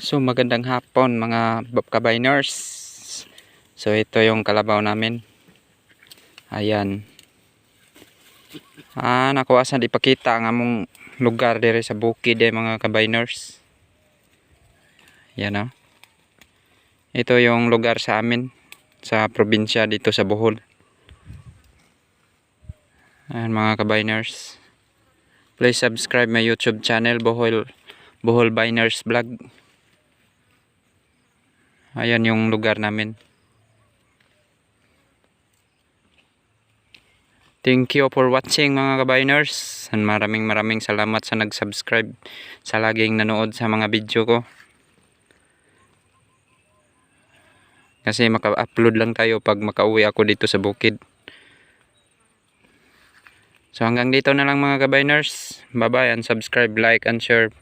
So magandang hapon mga kabayners. So ito yung kalabaw namin. Ayan. Nakuha sa ipakita ang among lugar dire sa bukid mga kabayners. Yan o. Ito yung lugar sa amin sa probinsya dito sa Bohol. Ayan mga kabayners. Please subscribe my YouTube channel Bohol Bayners Vlog. Ayan yung lugar namin. Thank you for watching mga kabayners. Maraming salamat sa nag-subscribe, sa laging nanood sa mga video ko. Kasi maka-upload lang tayo pag makauwi ako dito sa bukid. So hanggang dito na lang mga kabayners. Bye bye and subscribe, like and share.